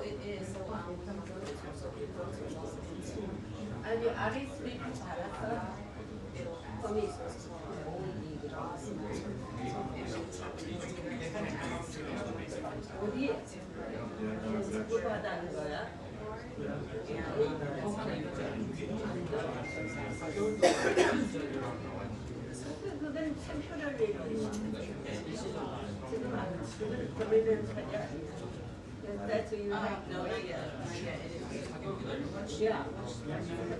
it is. 아니 RSVP 받았어? 컴이 있었어. 어디에? 누구 받았는 거야? 그건 템포럴 얘기지. 지금 거리는 차이 아니야. That's what you have. No, not yet. Not yet. It is. Yeah. That's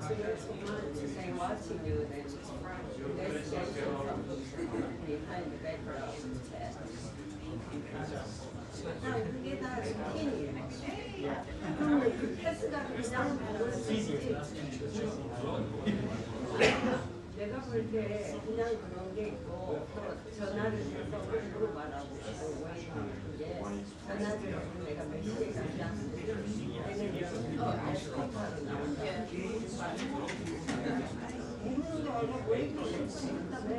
what you're supposed to say watching you and investigation behind the background test. 나 그게 다 스킨이에요. 그러면 그 패스가 그냥 그렇지. 내가 볼 때 그냥 그런 게 있고 또 전화를 해서 물어봐라고 그게 전화를 해서 내가 몇 시에 간다 얘는 알파로 나온다 모르는 거 알고 왜 이렇게 싶다며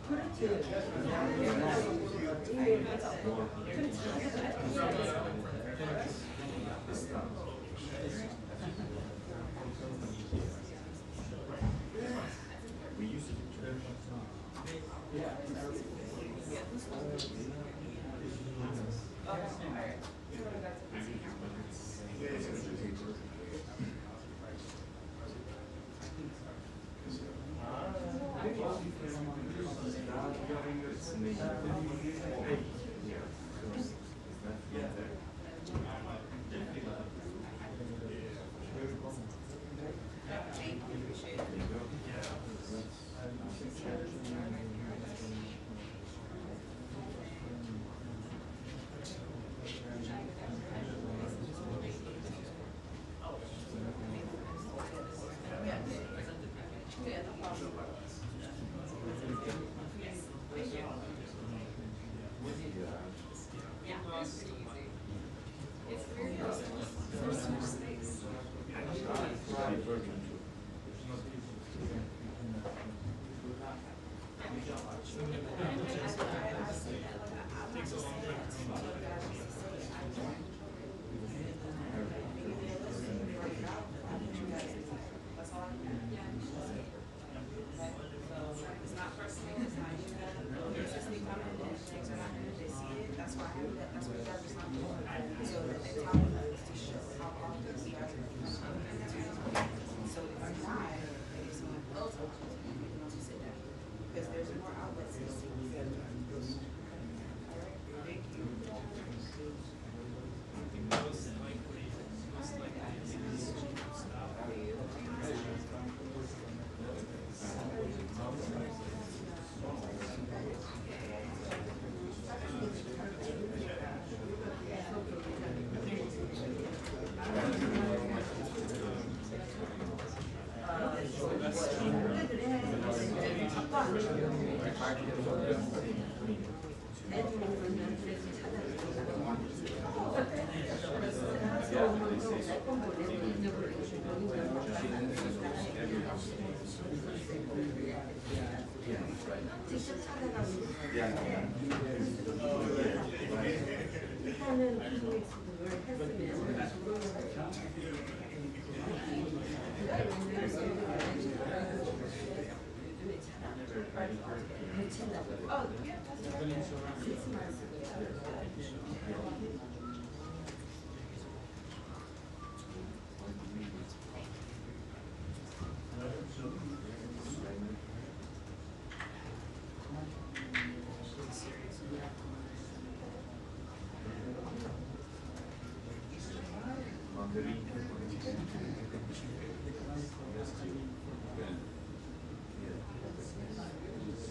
그렇지 이메일 해서 We used to do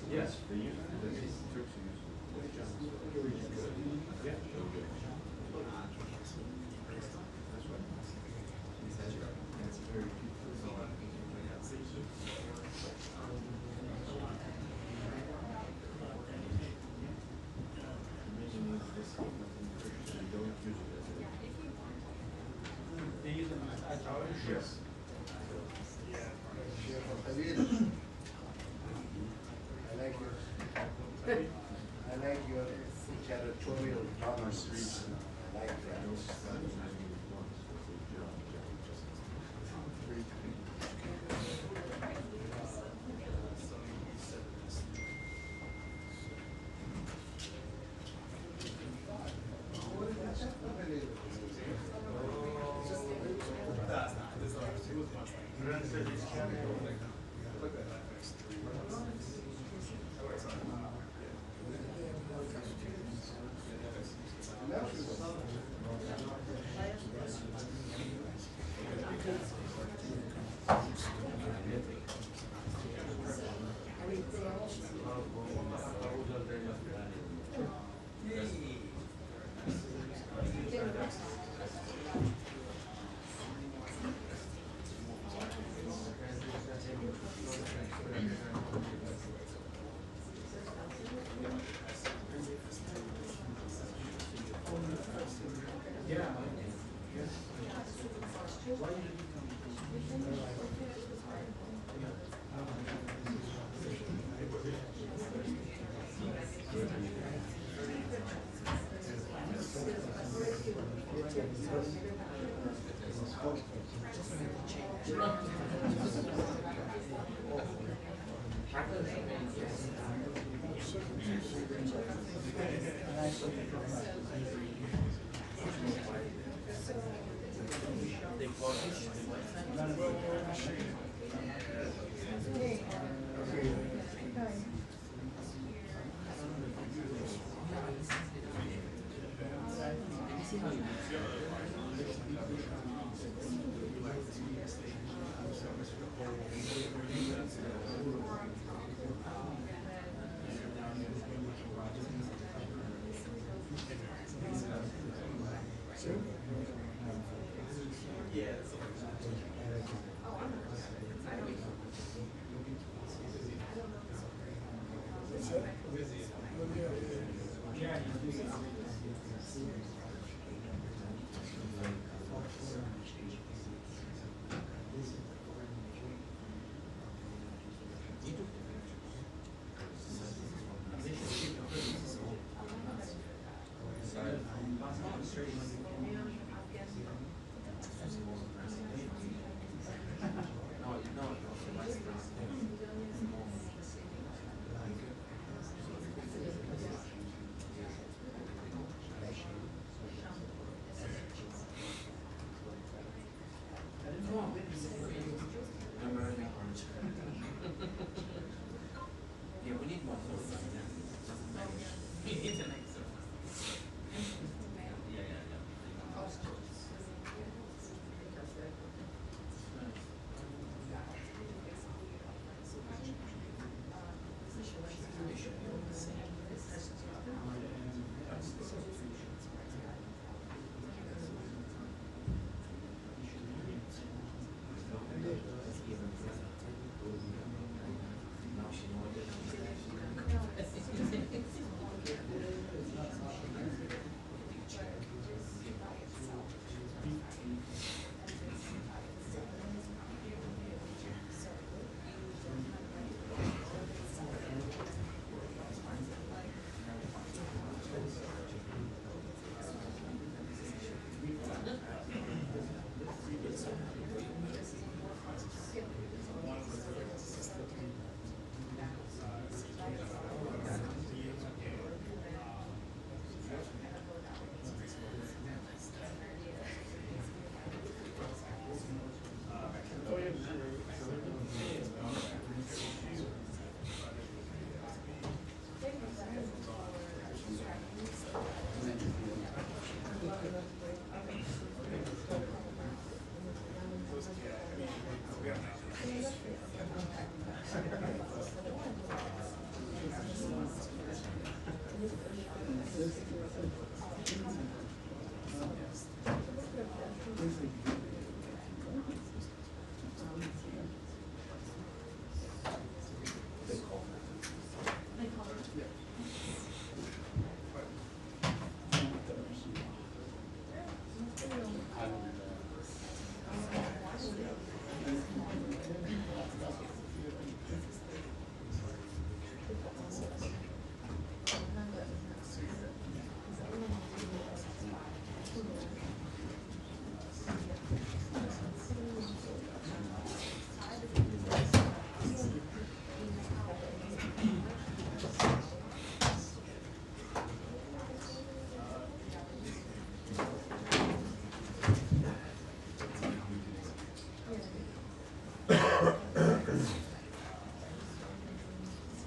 Yes, they use it. The Turks use it. Yeah. That's right. That's very They use them as outrage? Yes. I like it. I like your territorial policies. I like that.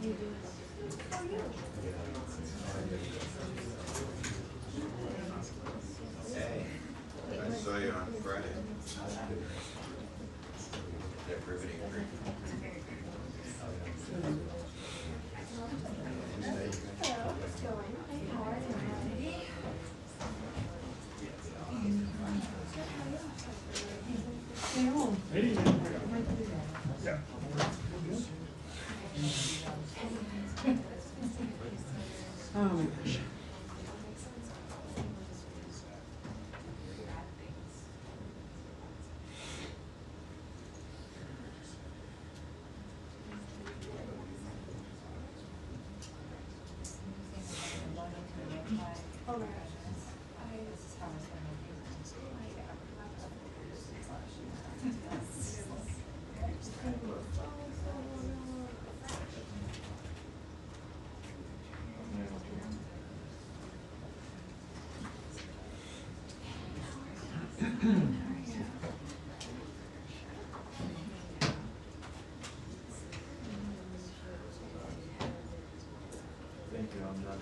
Hey, I saw you on Friday. That riveting agreement. Oh my gosh. Thank you, I'm not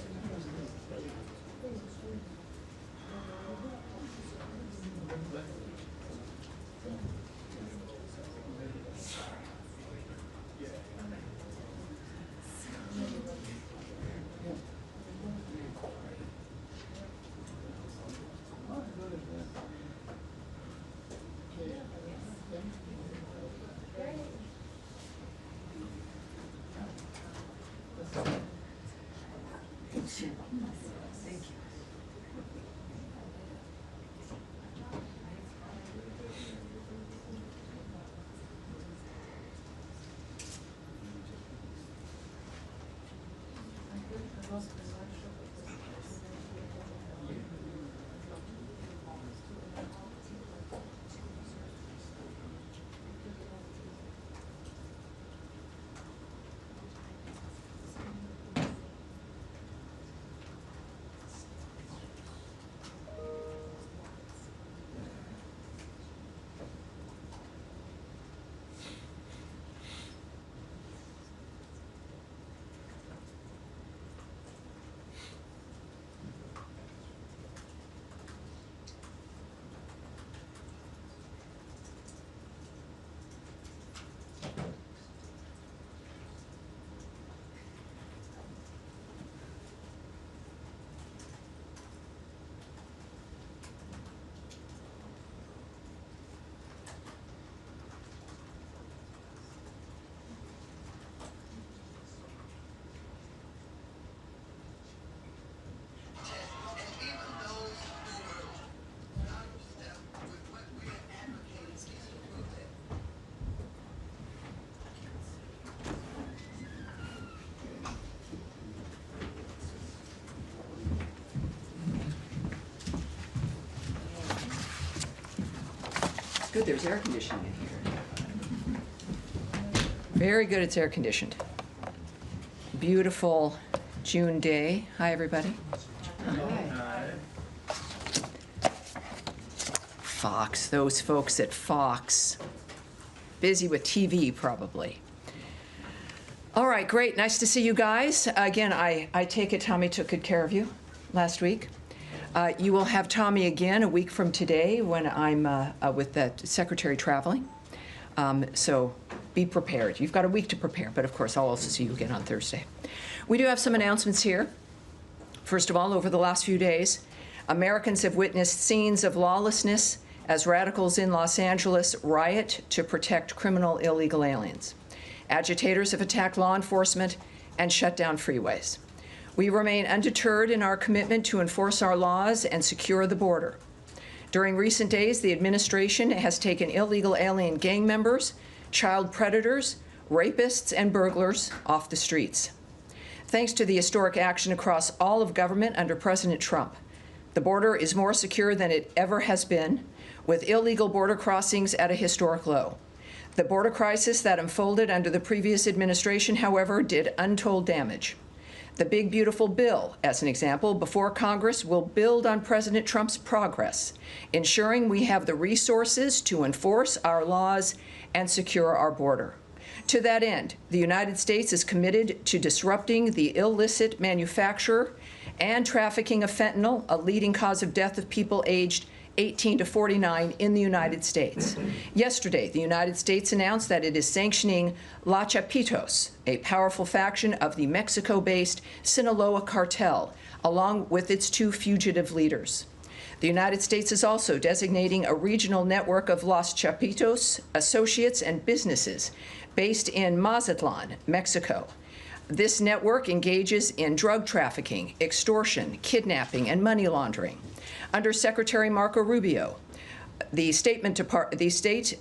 Thank you. Good, there's air conditioning in here. Very good, it's air conditioned. Beautiful June day. Hi, everybody. Hi. Fox, those folks at Fox. Busy with TV, probably. All right, great, nice to see you guys. Again, I take it Tommy took good care of you last week. You will have Tommy again a week from today when I'm with the secretary traveling. So be prepared. You've got a week to prepare, but of course I'll also see you again on Thursday. We do have some announcements here. First of all, over the last few days, Americans have witnessed scenes of lawlessness as radicals in Los Angeles riot to protect criminal illegal aliens. Agitators have attacked law enforcement and shut down freeways. We remain undeterred in our commitment to enforce our laws and secure the border. During recent days, the administration has taken illegal alien gang members, child predators, rapists, and burglars off the streets. Thanks to the historic action across all of government under President Trump, the border is more secure than it ever has been, with illegal border crossings at a historic low. The border crisis that unfolded under the previous administration, however, did untold damage. The Big Beautiful Bill, as an example, before Congress will build on President Trump's progress, ensuring we have the resources to enforce our laws and secure our border. To that end, the United States is committed to disrupting the illicit manufacture and trafficking of fentanyl, a leading cause of death of people aged 18 to 49 in the United States. Yesterday, the United States announced that it is sanctioning La Chapitos, a powerful faction of the Mexico-based Sinaloa cartel, along with its 2 fugitive leaders. The United States is also designating a regional network of Los Chapitos associates and businesses based in Mazatlan, Mexico. This network engages in drug trafficking, extortion, kidnapping, and money laundering. Under Secretary Marco Rubio, the State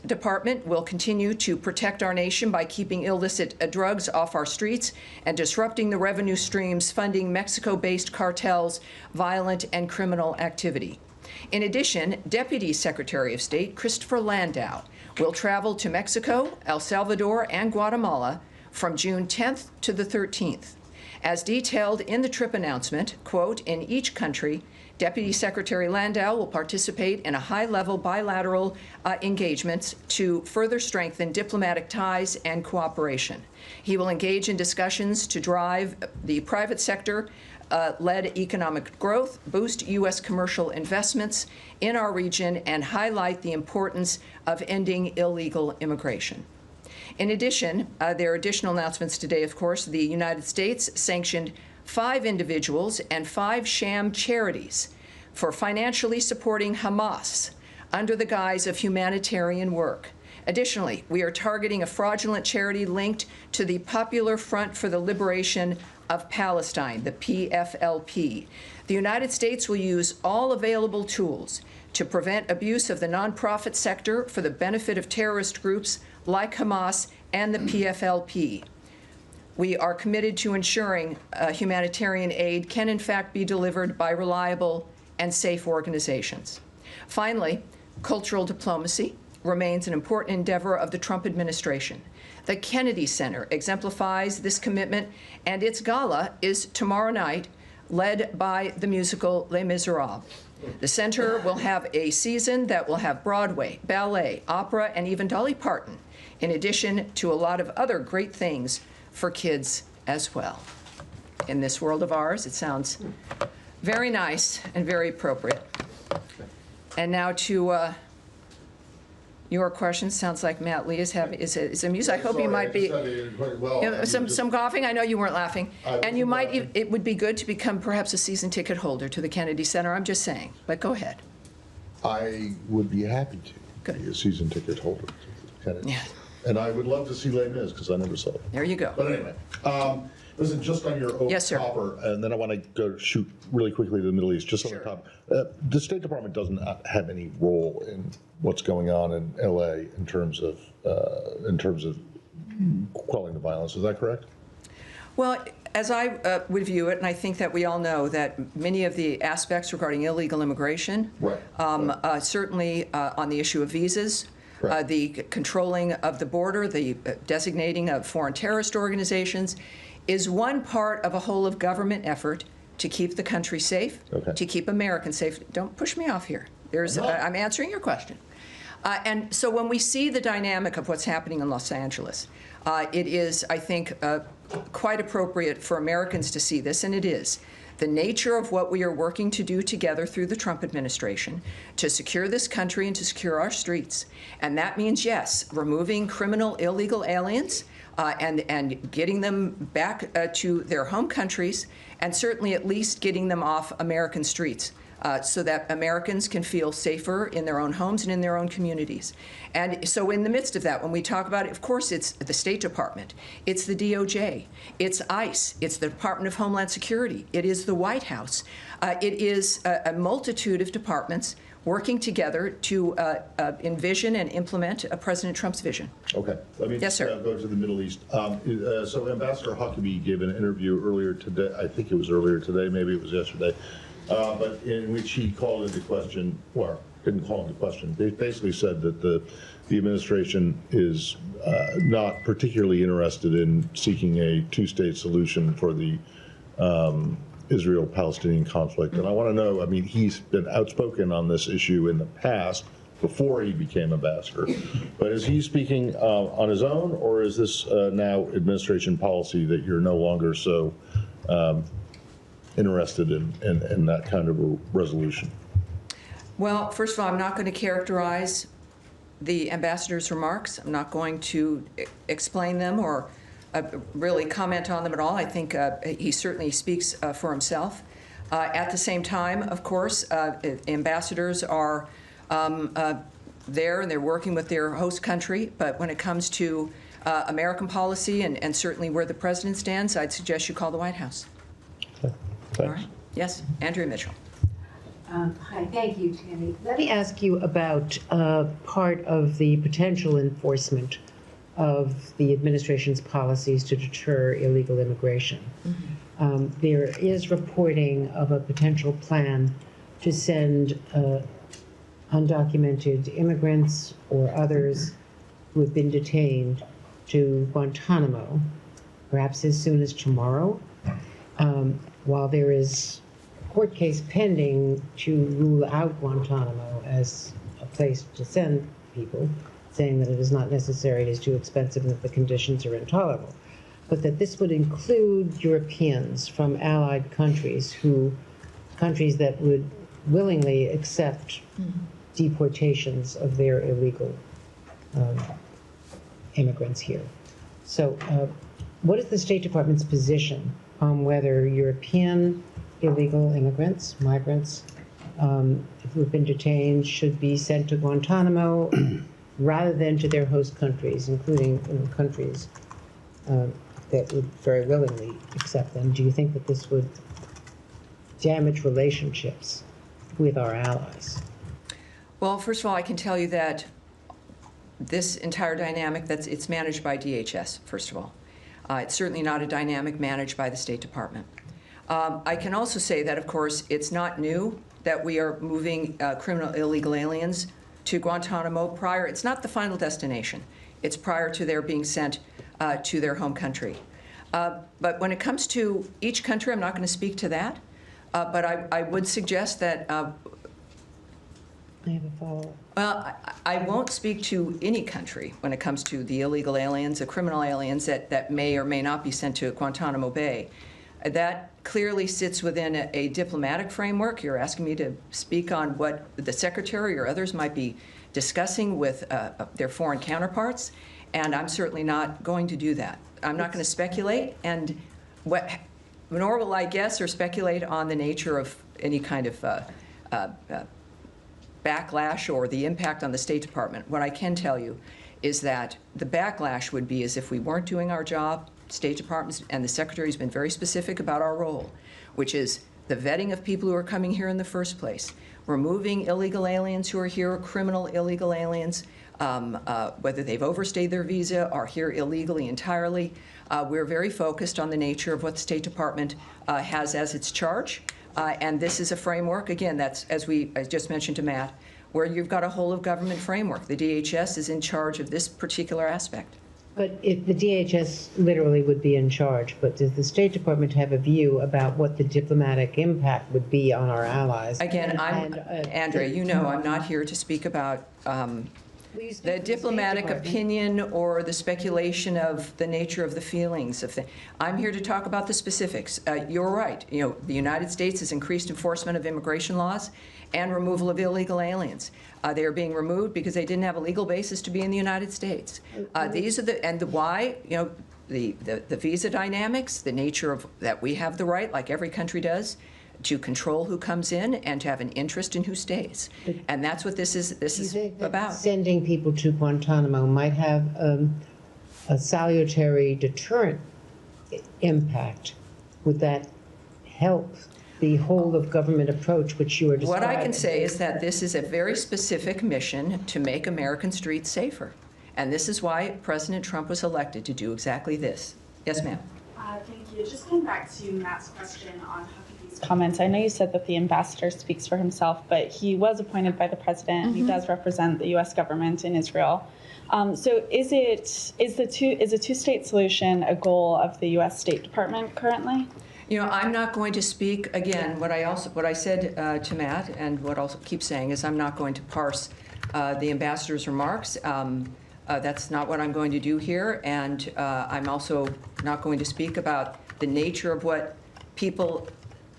Department will continue to protect our nation by keeping illicit drugs off our streets and disrupting the revenue streams funding Mexico-based cartels' violent and criminal activity. In addition, Deputy Secretary of State Christopher Landau will travel to Mexico, El Salvador, and Guatemala from June 10th to the 13th. As detailed in the trip announcement, quote, in each country, Deputy Secretary Landau will participate in a high-level bilateral engagements to further strengthen diplomatic ties and cooperation. He will engage in discussions to drive the private sector led economic growth, boost U.S. commercial investments in our region, and highlight the importance of ending illegal immigration. In addition, there are additional announcements today, of course. The United States sanctioned 5 individuals and 5 sham charities for financially supporting Hamas under the guise of humanitarian work. Additionally, we are targeting a fraudulent charity linked to the Popular Front for the Liberation of Palestine, the PFLP. The United States will use all available tools to prevent abuse of the nonprofit sector for the benefit of terrorist groups like Hamas and the PFLP. We are committed to ensuring humanitarian aid can in fact be delivered by reliable and safe organizations. Finally, cultural diplomacy remains an important endeavor of the Trump administration. The Kennedy Center exemplifies this commitment, and its gala is tomorrow night, led by the musical Les Miserables. The center will have a season that will have Broadway, ballet, opera, and even Dolly Parton, in addition to a lot of other great things for kids as well. In this world of ours, it sounds very nice and very appropriate. And now to your question. Sounds like Matt Lee is amused. I hope you might be some coughing. I know you weren't laughing, and you might. It would be good to become perhaps a season ticket holder to the Kennedy Center. I'm just saying, but go ahead. I would be happy to be a season ticket holder to the Kennedy. Yeah. And I would love to see Les Mis because I never saw it. There you go. But anyway, listen, just on your own copper, and then I want to go shoot really quickly to the Middle East, just on the top. The State Department doesn't have any role in what's going on in LA in terms of quelling the violence. Is that correct? Well, as I would view it, and I think that we all know that many of the aspects regarding illegal immigration, certainly on the issue of visas, the controlling of the border, the designating of foreign terrorist organizations, is one part of a whole of government effort to keep the country safe, to keep Americans safe. Don't push me off here. I'm answering your question. And so when we see the dynamic of what's happening in Los Angeles, it is, I think, quite appropriate for Americans to see this, and it is. The nature of what we are working to do together through the Trump administration to secure this country and to secure our streets. And that means, yes, removing criminal illegal aliens and getting them back to their home countries, and certainly at least getting them off American streets so that Americans can feel safer in their own homes and in their own communities. And so in the midst of that, when we talk about it, of course, it's the State Department, it's the DOJ, it's ICE, it's the Department of Homeland Security, it is the White House. It is a multitude of departments working together to envision and implement President Trump's vision. Okay. Let me go to the Middle East. So Ambassador Huckabee gave an interview earlier today. I think it was earlier today, maybe it was yesterday, but in which he called into question, or didn't call into question, they basically said that the administration is not particularly interested in seeking a two-state solution for the Israel-Palestinian conflict. And I want to know, I mean, he's been outspoken on this issue in the past, before he became ambassador. But is he speaking on his own, or is this now administration policy that you're no longer so interested in that kind of a resolution? Well, first of all, I'm not going to characterize the ambassador's remarks. I'm not going to explain them or really comment on them at all. I think he certainly speaks for himself. At the same time, of course, ambassadors are there and they're working with their host country. But when it comes to American policy and certainly where the president stands, I'd suggest you call the White House. Okay. Thanks. All right. Yes, Andrea Mitchell. Hi, thank you, Tammy. Let me ask you about part of the potential enforcement of the administration's policies to deter illegal immigration. Mm-hmm. There is reporting of a potential plan to send undocumented immigrants or others who have been detained to Guantanamo, perhaps as soon as tomorrow, while there is a court case pending to rule out Guantanamo as a place to send people, saying that it is not necessary, it is too expensive, and that the conditions are intolerable. But that this would include Europeans from allied countries countries that would willingly accept deportations of their illegal immigrants here. So what is the State Department's position on whether European illegal immigrants, migrants, who have been detained should be sent to Guantanamo rather than to their host countries, including countries that would very willingly accept them? Do you think that this would damage relationships with our allies? Well, first of all, I can tell you that this entire dynamic, it's managed by DHS, first of all. It's certainly not a dynamic managed by the State Department. I can also say that, of course, it's not new that we are moving criminal illegal aliens to Guantanamo prior. It's not the final destination. It's prior to their being sent to their home country. But when it comes to each country, I'm not going to speak to that. But I would suggest that I have a follow-up. well, I won't speak to any country when it comes to the illegal aliens, the criminal aliens that may or may not be sent to Guantanamo Bay. That clearly sits within a diplomatic framework. You're asking me to speak on what the Secretary or others might be discussing with their foreign counterparts, and I'm certainly not going to do that. I'm not going to speculate, and nor will I guess or speculate on the nature of any kind of backlash or the impact on the State Department. What I can tell you is that the backlash would be as if we weren't doing our job. State Department and the Secretary has been very specific about our role, which is the vetting of people who are coming here in the first place, removing illegal aliens who are here, criminal illegal aliens, whether they've overstayed their visa or here illegally entirely. We're very focused on the nature of what the State Department has as its charge. And this is a framework, again, that's, as I just mentioned to Matt, where you've got a whole of government framework. The DHS is in charge of this particular aspect. But if the DHS literally would be in charge, but does the State Department have a view about what the diplomatic impact would be on our allies? Again, Andrea, you know I'm not here to speak about the diplomatic opinion or the speculation of the nature of the feelings of things. I'm here to talk about the specifics. You're right. You know, the United States has increased enforcement of immigration laws and removal of illegal aliens. They are being removed because they didn't have a legal basis to be in the United States. These are why, you know, the visa dynamics, the nature of that we have the right, like every country does, to control who comes in and to have an interest in who stays. And that's what this is about. Sending people to Guantanamo might have a salutary deterrent impact. Would that help the whole of government approach which you are describing? What I can say is that this is a very specific mission to make American streets safer. And this is why President Trump was elected, to do exactly this. Yes, ma'am. Thank you. Just going back to Matt's question on Huckabee's comments, I know you said that the ambassador speaks for himself, but he was appointed by the president. He does represent the U.S. government in Israel. So is a two-state solution a goal of the U.S. State Department currently? You know, I'm not going to speak, again, what I said to Matt, and what I'll keep saying is I'm not going to parse the ambassador's remarks. That's not what I'm going to do here, and I'm also not going to speak about the nature of what people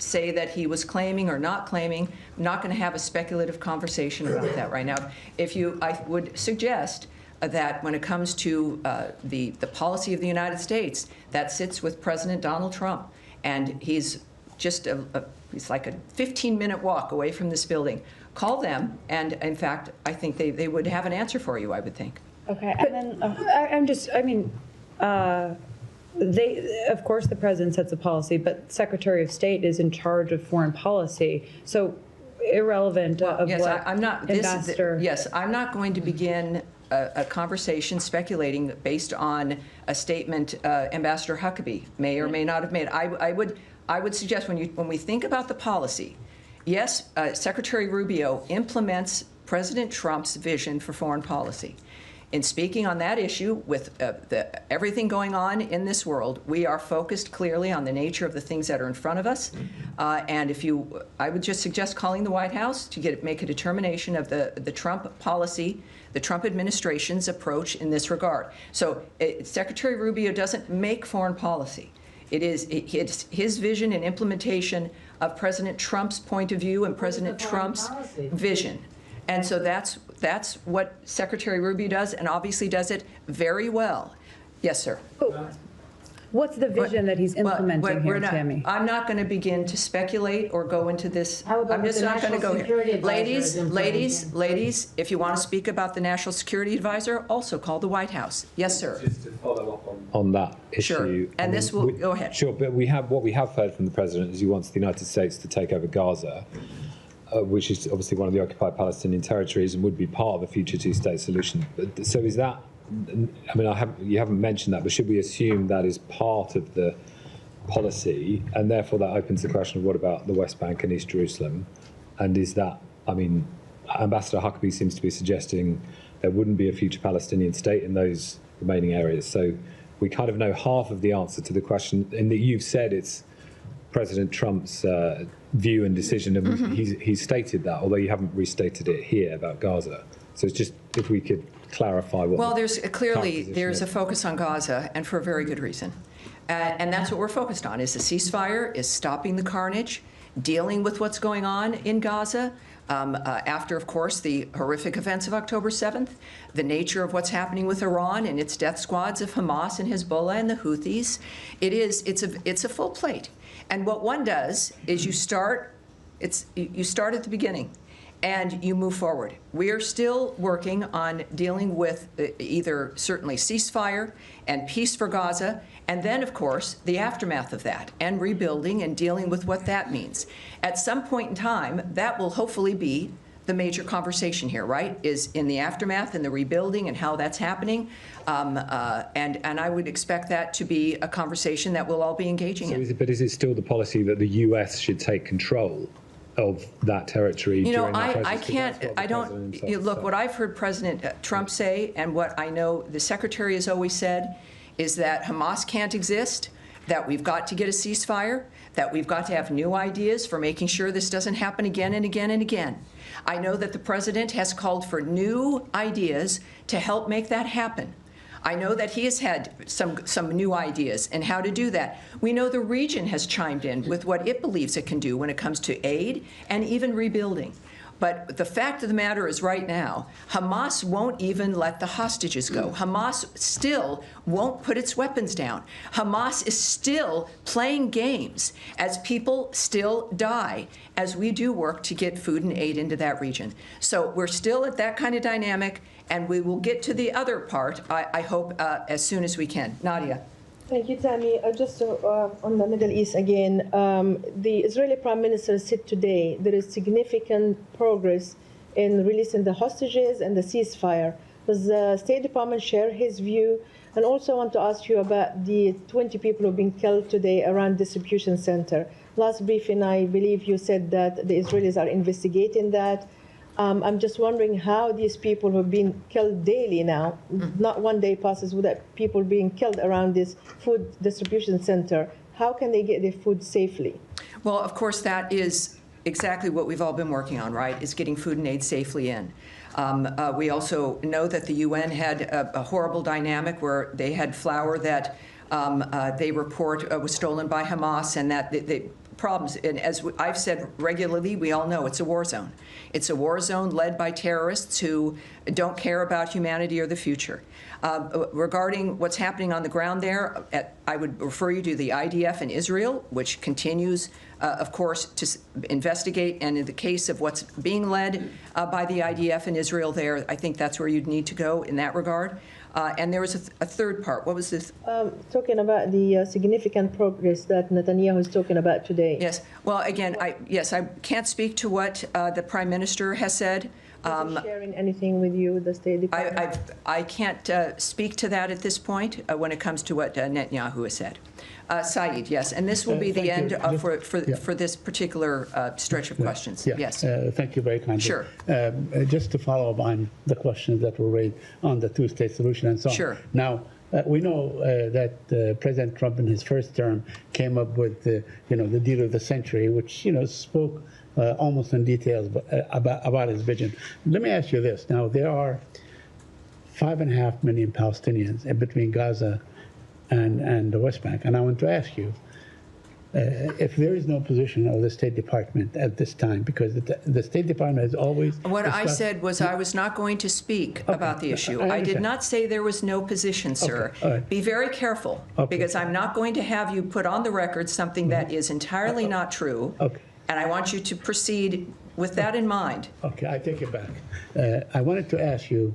say that he was claiming or not claiming. I'm not going to have a speculative conversation about that right now. I would suggest that when it comes to the policy of the United States, that sits with President Donald Trump, and he's just he's like a 15-minute walk away from this building. Call them, and in fact, I think they would have an answer for you, I would think. Okay, and then, Of course, the president sets the policy, but Secretary of State is in charge of foreign policy. So irrelevant of yes, what I'm not, Ambassador... Yes, I'm not going to begin a conversation speculating based on a statement Ambassador Huckabee may or may not have made. I would suggest when we think about the policy, yes, Secretary Rubio implements President Trump's vision for foreign policy. In speaking on that issue, with everything going on in this world, we are focused clearly on the nature of the things that are in front of us. And I would just suggest calling the White House to make a determination of the Trump policy, the Trump administration's approach in this regard. So Secretary Rubio doesn't make foreign policy. It's his vision and implementation of President Trump's point of view and President Trump's vision. And so that's what Secretary Rubio does, and obviously does it very well. Yes, sir. What's the vision that he's implementing here, Tammy? I'm not going to begin to speculate or go into this. I'm just not going to go here. Ladies, if you want to speak about the National Security Advisor, also call the White House. Yes, sir. Just to follow up on that issue. Sure. And this will go ahead. Sure, but what we have heard from the president is he wants the United States to take over Gaza. Which is obviously one of the occupied Palestinian territories and would be part of a future two-state solution. So is that, I mean, you haven't mentioned that, but should we assume that is part of the policy, and therefore that opens the question of what about the West Bank and East Jerusalem? And is that, I mean, Ambassador Huckabee seems to be suggesting there wouldn't be a future Palestinian state in those remaining areas. So we kind of know half of the answer to the question, in that you've said it's President Trump's view and decision, and he's stated that, although you haven't restated it here about Gaza. So it's just if we could clarify what. Well, there's a focus on Gaza, and for a very good reason, and that's what we're focused on: is the ceasefire, is stopping the carnage, dealing with what's going on in Gaza. After, of course, the horrific events of October 7th, the nature of what's happening with Iran and its death squads of Hamas and Hezbollah and the Houthis, it's a full plate. And what one does is you start at the beginning and you move forward. We are still working on dealing with either certainly ceasefire and peace for Gaza, and then, of course, the aftermath of that and rebuilding and dealing with what that means. At some point in time, that will hopefully be the major conversation here, right, is in the aftermath and the rebuilding and how that's happening. And I would expect that to be a conversation that we'll all be engaging in. But is it still the policy that the U.S. should take control of that territory? You know, during that process? I can't, look, what I've heard President Trump say, and what I know the Secretary has always said, is that Hamas can't exist, that we've got to get a ceasefire, that we've got to have new ideas for making sure this doesn't happen again and again and again. I know that the President has called for new ideas to help make that happen. I know that he has had some new ideas and how to do that. We know the region has chimed in with what it believes it can do when it comes to aid and even rebuilding. But the fact of the matter is right now, Hamas won't even let the hostages go. Hamas still won't put its weapons down. Hamas is still playing games as people still die as we do work to get food and aid into that region. So we're still at that kind of dynamic, and we will get to the other part, I hope, as soon as we can. Nadia. Thank you, Tammy. Just on the Middle East again, the Israeli Prime Minister said today there is significant progress in releasing the hostages and the ceasefire. Does the State Department share his view? And also I want to ask you about the 20 people who have been killed today around distribution center. Last briefing, I believe you said that the Israelis are investigating that. I'm just wondering how these people who have been killed daily now, not one day passes without people being killed around this food distribution center, how can they get their food safely? Well, of course, that is exactly what we've all been working on, right, is getting food and aid safely in. We also know that the UN had a horrible dynamic where they had flour that they report was stolen by Hamas, and that the problems, and as I've said regularly, we all know it's a war zone. It's a war zone led by terrorists who don't care about humanity or the future. Regarding what's happening on the ground there, I would refer you to the IDF in Israel, which continues, of course, to investigate. And in the case of what's being led by the IDF in Israel there, I think that's where you'd need to go in that regard. And there was a third part. What was this? Talking about the significant progress that Netanyahu is talking about today. Yes. Well, again, I can't speak to what the Prime Minister has said. Is he sharing anything with you, the State Department? I can't speak to that at this point when it comes to what Netanyahu has said. Saeed, yes, and this will be the end for this particular stretch of questions. Yes. Thank you very kindly. Sure. Just to follow up on the questions that were raised on the two-state solution and so on. Sure. Now, we know that President Trump in his first term came up with the deal of the century, which spoke almost in details about his vision. Let me ask you this. Now, there are 5.5 million Palestinians in between Gaza and the West Bank. And I want to ask you, if there is no position of the State Department at this time, because the State Department has always... What I said was I was not going to speak about the issue. I did not say there was no position, sir. Okay. All right. Be very careful, because I'm not going to have you put on the record something that is entirely not true. Okay. And I want you to proceed with that in mind. Okay, I take it back. I wanted to ask you,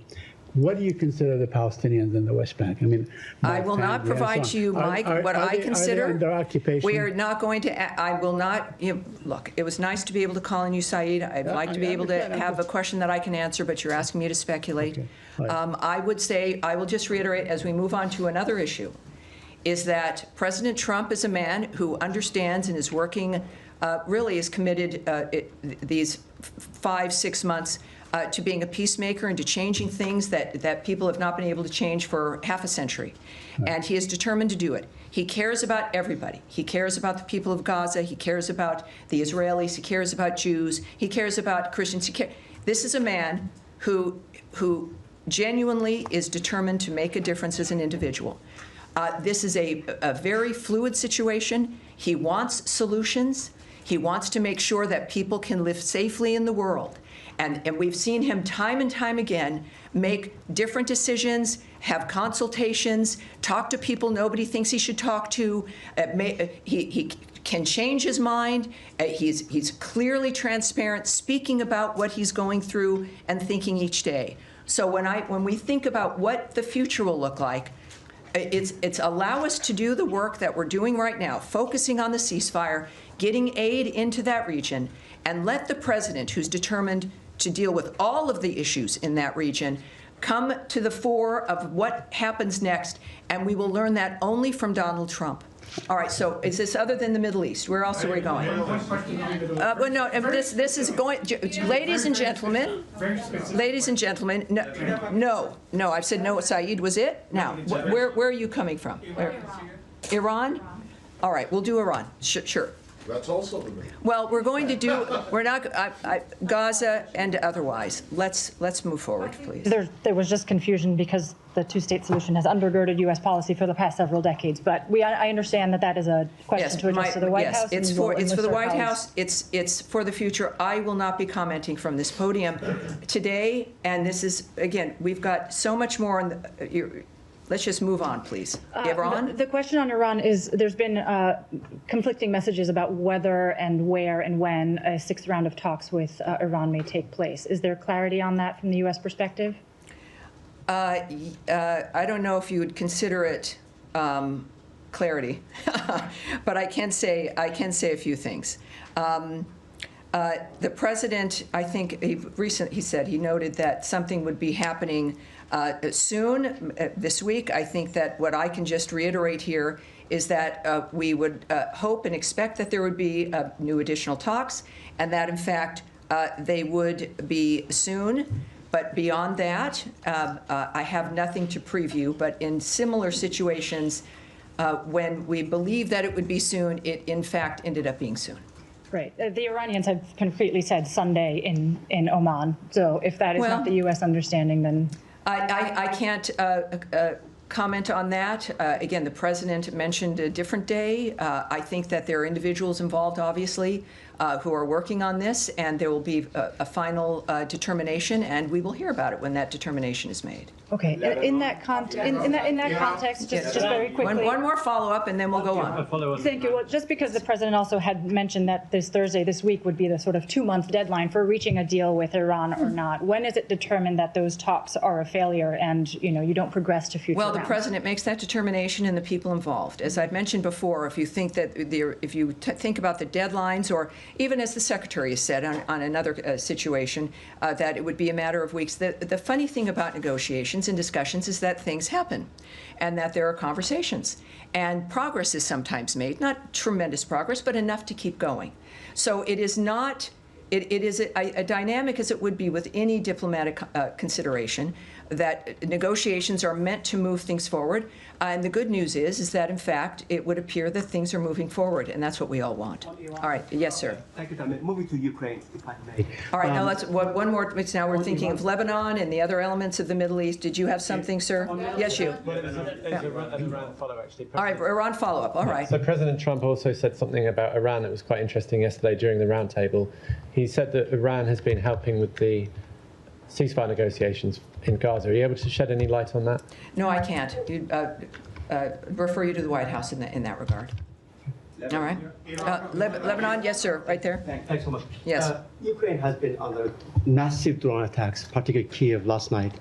what do you consider the Palestinians in the West Bank? I mean, I will not provide to you, Mike, what I consider. Are they under occupation? We are not going to. I will not. Look, it was nice to be able to call on you, Saeed. I'd like to be able to have a question that I can answer, but you're asking me to speculate. Okay. Right. I would say, I will just reiterate as we move on to another issue, is that President Trump is a man who understands and is working, really is committed these 5-6 months to being a peacemaker and to changing things that people have not been able to change for half a century. Right. And he is determined to do it. He cares about everybody. He cares about the people of Gaza. He cares about the Israelis. He cares about Jews. He cares about Christians. This is a man who genuinely is determined to make a difference as an individual. This is a very fluid situation. He wants solutions. He wants to make sure that people can live safely in the world. And we've seen him time and time again make different decisions, have consultations, talk to people nobody thinks he should talk to. He can change his mind. He's clearly transparent, speaking about what he's going through and thinking each day. So when we think about what the future will look like, it's allow us to do the work that we're doing right now, focusing on the ceasefire, getting aid into that region, and let the president, who's determined to deal with all of the issues in that region, come to the fore of what happens next, and we will learn that only from Donald Trump. All right, so is this other than the Middle East? Where else are we going? Well, no, this is going, ladies and gentlemen, no, I've said no, Saeed was it? Now, where are you coming from? Iran? All right, we'll do Iran, sure. That's also the Middle East. Well, we're not, Gaza and otherwise. Let's move forward, please. There was just confusion because the two-state solution has undergirded U.S. policy for the past several decades. But I understand that is a question to address to the White House. Yes, it's for the White House. It's for the future. I will not be commenting from this podium today. And this is, again, we've got so much more on the. Let's just move on, please. Iran? The question on Iran is there's been conflicting messages about whether and where and when a 6th round of talks with Iran may take place. Is there clarity on that from the U.S. perspective? I don't know if you would consider it clarity, but I can say a few things. The president, I think, he noted that something would be happening soon, this week. I think that what I can just reiterate here is that we would hope and expect that there would be new additional talks, and that, in fact, they would be soon. But beyond that, I have nothing to preview. But in similar situations, when we believed that it would be soon, it, in fact, ended up being soon. Right. The Iranians have concretely said Sunday in Oman. So if that is not the U.S. understanding, then I can't comment on that. Again, the president mentioned a different day. I think that there are individuals involved, obviously, who are working on this, and there will be a final determination, and we will hear about it when that determination is made. Okay. In that context, just very quickly. One more follow-up, and then we'll go on. Thank you. Well, just because the president also had mentioned that this Thursday, this week, would be the sort of 2-month deadline for reaching a deal with Iran or not. When is it determined that those talks are a failure and you don't progress to future rounds? The president makes that determination, and the people involved. As I've mentioned before, if you think that if you think about the deadlines, or even as the secretary has said on another situation, that it would be a matter of weeks. The funny thing about negotiations and discussions is that things happen, and that there are conversations, and progress is sometimes made. Not tremendous progress, but enough to keep going. So it is not. It is a dynamic as it would be with any diplomatic consideration, that negotiations are meant to move things forward. And the good news is that, in fact, it would appear that things are moving forward, and that's what we all want. All right. Yes, sir. Thank you, Tammy. Moving to Ukraine, if I may. All right. Now, let's one more. Now we're thinking of Lebanon and the other elements of the Middle East. Did you have something, sir? Yes, you. Iran follow, actually. All right. Iran follow-up. All right. So President Trump also said something about Iran that was quite interesting yesterday during the roundtable. He said that Iran has been helping with the ceasefire negotiations in Gaza. Are you able to shed any light on that? No, I can't. Refer you to the White House in that regard. All right. Lebanon, yes, sir, right there. Thanks so much. Yes. Ukraine has been under massive drone attacks, particularly Kiev last night.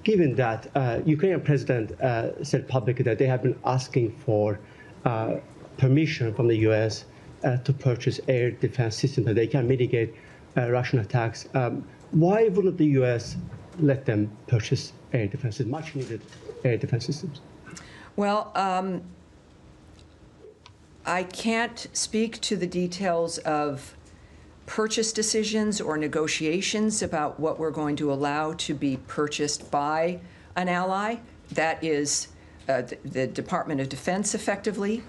Given that, Ukrainian president said publicly that they have been asking for permission from the U.S. To purchase air defense systems that they can mitigate Russian attacks. Why wouldn't the U.S. let them purchase air defenses, much needed air defense systems? Well, I can't speak to the details of purchase decisions or negotiations about what we're going to allow to be purchased by an ally. That is the Department of Defense, effectively.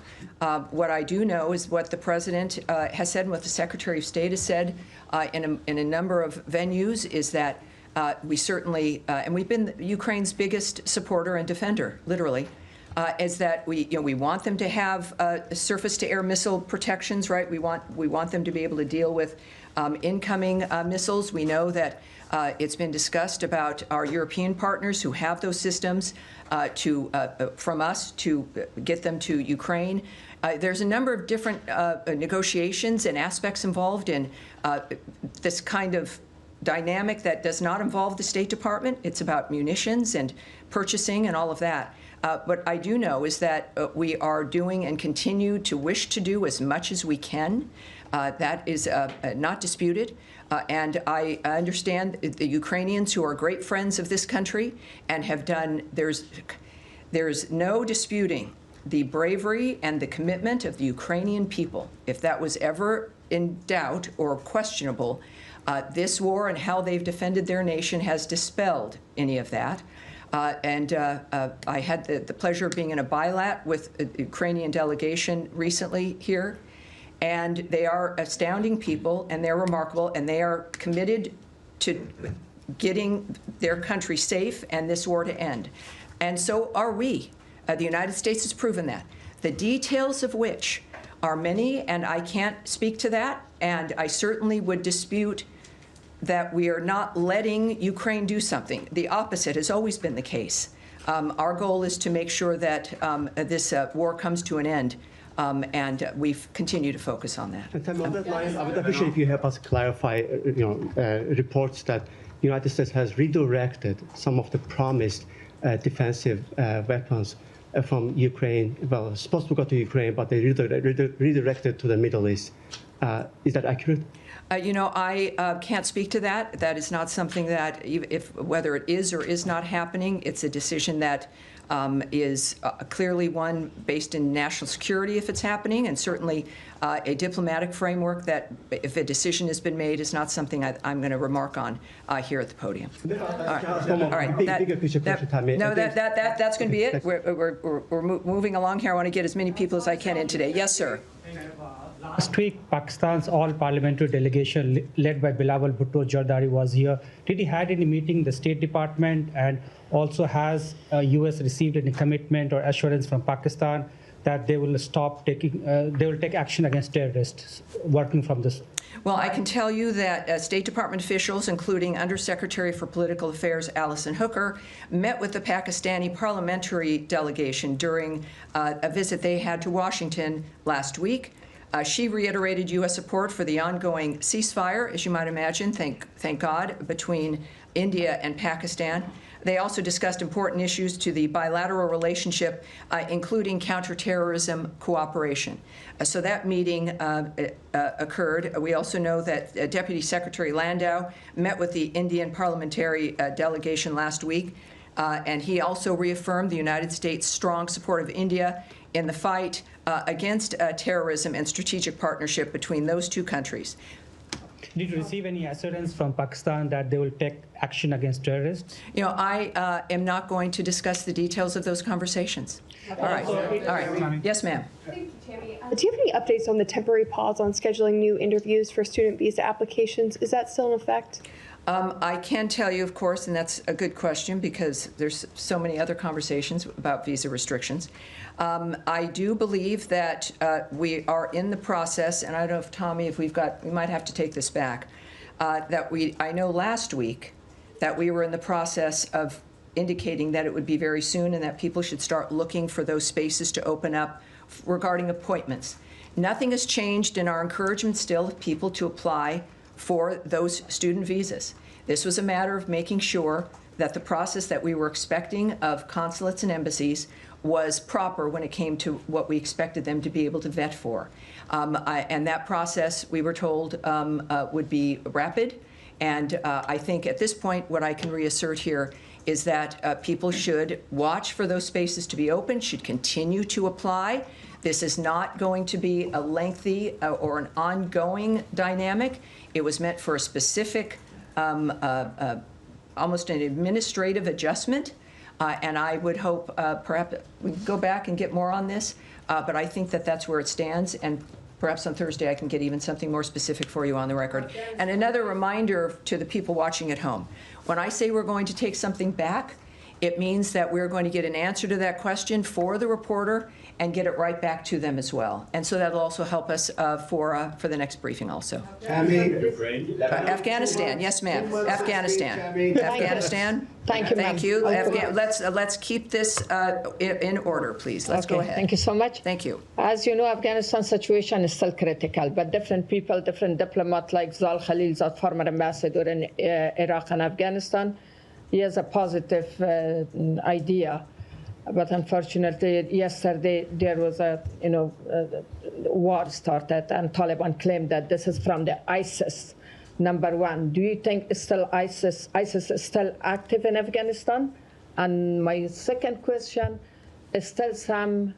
What I do know is what the president has said and what the Secretary of State has said in a number of venues is that we certainly, and we've been Ukraine's biggest supporter and defender, literally, is that we want them to have surface-to-air missile protections, right? We want them to be able to deal with incoming missiles. We know that it's been discussed about our European partners who have those systems from us to get them to Ukraine. There's a number of different negotiations and aspects involved in this kind of dynamic that does not involve the State Department. It's about munitions and purchasing and all of that. What I do know is that we are doing and continue to wish to do as much as we can. That is not disputed. And I understand the Ukrainians, who are great friends of this country and have done, there's no disputing the bravery and the commitment of the Ukrainian people. If that was ever in doubt or questionable, this war and how they've defended their nation has dispelled any of that. I had the pleasure of being in a bilat with the Ukrainian delegation recently here, and they are astounding people, and they're remarkable, and they are committed to getting their country safe and this war to end. And so are we. The United States has proven that. The details of which are many, and I can't speak to that, and I certainly would dispute that we are not letting Ukraine do something. The opposite has always been the case. Our goal is to make sure that this war comes to an end, and we continue to focus on that. And Tammy, on that line, I would appreciate if you help us clarify, reports that the United States has redirected some of the promised defensive weapons from Ukraine. Well, supposed to go to Ukraine, but they redirected to the Middle East. Is that accurate? I can't speak to that. That is not something that, whether it is or is not happening, it's a decision that is clearly one based in national security if it's happening, and certainly a diplomatic framework that, if a decision has been made, is not something I'm going to remark on here at the podium. All right. That's going to be it. We're moving along here. I want to get as many people as I can in today. Yes, sir. Last week, Pakistan's all-parliamentary delegation led by Bilawal Bhutto Zardari was here. Did he had any meeting the State Department, and also has U.S. received any commitment or assurance from Pakistan that they will stop taking, they will take action against terrorists working from this? Well, I can tell you that State Department officials, including Undersecretary for Political Affairs Alison Hooker, met with the Pakistani parliamentary delegation during a visit they had to Washington last week. She reiterated U.S. support for the ongoing ceasefire, as you might imagine, thank God, between India and Pakistan. They also discussed important issues to the bilateral relationship, including counterterrorism cooperation. So that meeting occurred. We also know that Deputy Secretary Landau met with the Indian parliamentary delegation last week, and he also reaffirmed the United States' strong support of India in the fight against terrorism and strategic partnership between those two countries. Did you receive any assurance from Pakistan that they will take action against terrorists? You know, I am not going to discuss the details of those conversations. All right. All right. Yes, ma'am. Thank you, Tammy. Do you have any updates on the temporary pause on scheduling new interviews for student visa applications? Is that still in effect? I can tell you, of course, and that's a good question because there's so many other conversations about visa restrictions. I do believe that we are in the process, and I don't know if, Tommy, if we might have to take this back, I know last week that we were in the process of indicating that it would be very soon and that people should start looking for those spaces to open up regarding appointments. Nothing has changed in our encouragement still of people to apply for those student visas. This was a matter of making sure that the process that we were expecting of consulates and embassies was proper when it came to what we expected them to be able to vet for. And that process, we were told, would be rapid. And I think at this point, what I can reassert here is that people should watch for those spaces to be open, should continue to apply. This is not going to be a lengthy or an ongoing dynamic. It was meant for a specific, almost an administrative adjustment. And I would hope perhaps we can go back and get more on this. But I think that that's where it stands. And perhaps on Thursday I can get even something more specific for you on the record. And another reminder to the people watching at home. When I say we're going to take something back, it means that we're going to get an answer to that question for the reporter and get it right back to them as well. And so that'll also help us for the next briefing also. Afghanistan, yes, ma'am. Afghanistan. Afghanistan. Thank you, Thank you. Let's keep this in order, please. Let's go ahead. Thank you so much. Thank you. As you know, Afghanistan situation is still critical, but different people, different diplomats like Zal Khalil, the former ambassador in Iraq and Afghanistan, he has a positive idea. But unfortunately, yesterday there was a war started, and Taliban claimed that this is from the ISIS. Number one, do you think it's still ISIS is still active in Afghanistan? And my second question is still some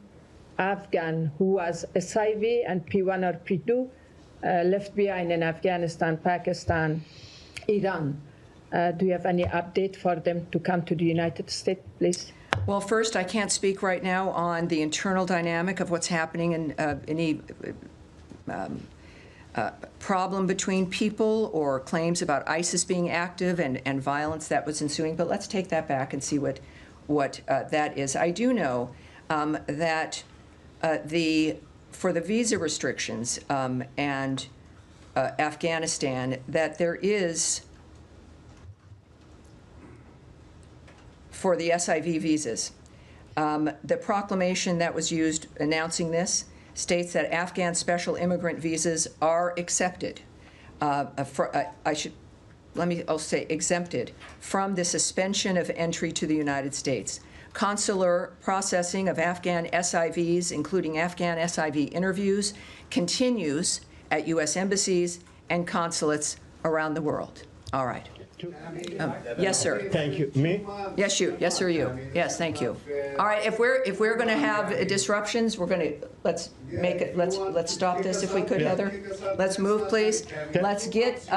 Afghan who was SIV and P1 or P2 left behind in Afghanistan, Pakistan, Iran. Do you have any update for them to come to the United States, please? Well, first, I can't speak right now on the internal dynamic of what's happening in any problem between people or claims about ISIS being active and violence that was ensuing. But let's take that back and see what that is. I do know that for the visa restrictions and Afghanistan, that there is, for the SIV visas, the proclamation that was used announcing this states that Afghan special immigrant visas are accepted. I'll say exempted from the suspension of entry to the United States. Consular processing of Afghan SIVs, including Afghan SIV interviews, continues at U.S. embassies and consulates around the world. All right. Yes, sir. Thank you. Me? Yes, you. Yes, sir, you. Yes, thank you. All right, if we're going to have disruptions, we're going to let's stop this if we could, Heather. Let's move, please. Let's get.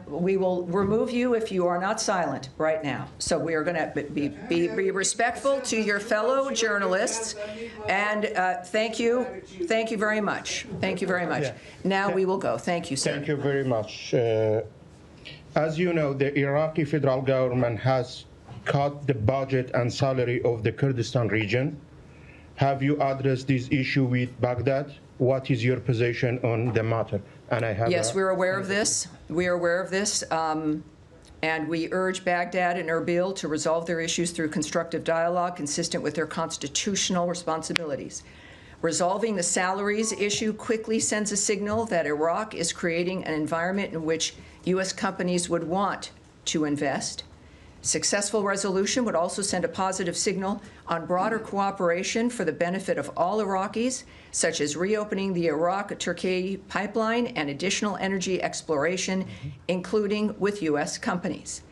We will remove you if you are not silent right now. So we are going to be respectful to your fellow journalists, and thank you very much. Thank you very much. Yeah. Now we will go. Thank you, sir. Thank you very much. As you know, the Iraqi federal government has cut the budget and salary of the Kurdistan region. Have you addressed this issue with Baghdad? What is your position on the matter? And I have Yes, we're aware of this. We are aware of this. And we urge Baghdad and Erbil to resolve their issues through constructive dialogue consistent with their constitutional responsibilities. Resolving the salaries issue quickly sends a signal that Iraq is creating an environment in which U.S. companies would want to invest. Successful resolution would also send a positive signal on broader cooperation for the benefit of all Iraqis, such as reopening the Iraq-Turkey pipeline and additional energy exploration, including with U.S. companies.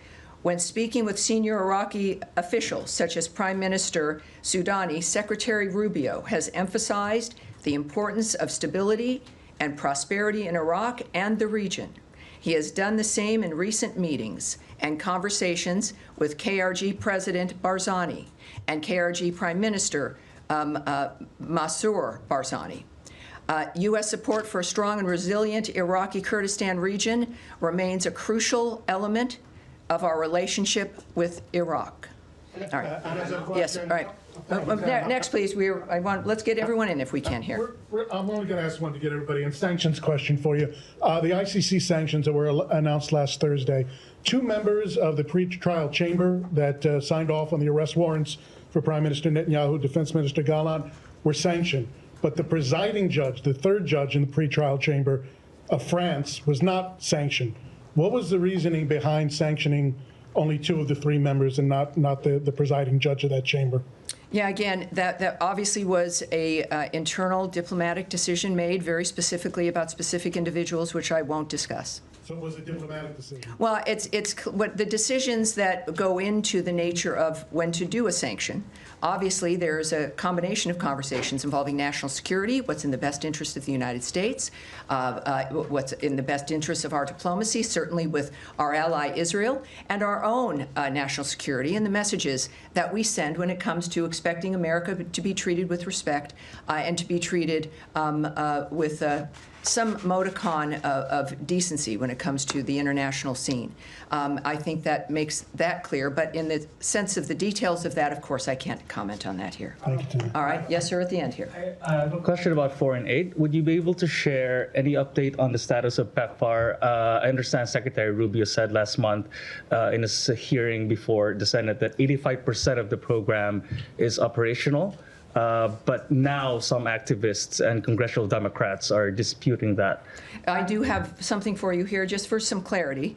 When speaking with senior Iraqi officials, such as Prime Minister Soudani, Secretary Rubio has emphasized the importance of stability and prosperity in Iraq and the region. He has done the same in recent meetings and conversations with KRG President Barzani and KRG Prime Minister Mansour Barzani. U.S. support for a strong and resilient Iraqi Kurdistan region remains a crucial element of our relationship with Iraq. All right. Yes. All right. Next, please. Let's get everyone in if we can here. I'm only going to ask one to get everybody in. Sanctions question for you. The ICC sanctions that were announced last Thursday. 2 members of the pre-trial chamber that signed off on the arrest warrants for Prime Minister Netanyahu, Defense Minister Gallant, were sanctioned. But the presiding judge, the 3rd judge in the pre-trial chamber of France, was not sanctioned. What was the reasoning behind sanctioning only 2 of the 3 members and not the presiding judge of that chamber? Yeah, again, that obviously was a internal diplomatic decision made very specifically about specific individuals, which I won't discuss. So it was a diplomatic decision? Well, it's what the decisions that go into the nature of when to do a sanction. Obviously, there's a combination of conversations involving national security, what's in the best interest of the United States, what's in the best interest of our diplomacy, certainly with our ally Israel, and our own national security and the messages that we send when it comes to expecting America to be treated with respect and to be treated with some modicon of decency when it comes to the international scene. I think that makes that clear, but in the sense of the details of that, of course, I can't comment on that here. Thank you, Tim. All right. Yes, sir, at the end here. I have a question about foreign aid. Would you be able to share any update on the status of PEPFAR? I understand Secretary Rubio said last month in a hearing before the Senate that 85% of the program is operational. But now some activists and congressional Democrats are disputing that. I do have something for you here, just for some clarity.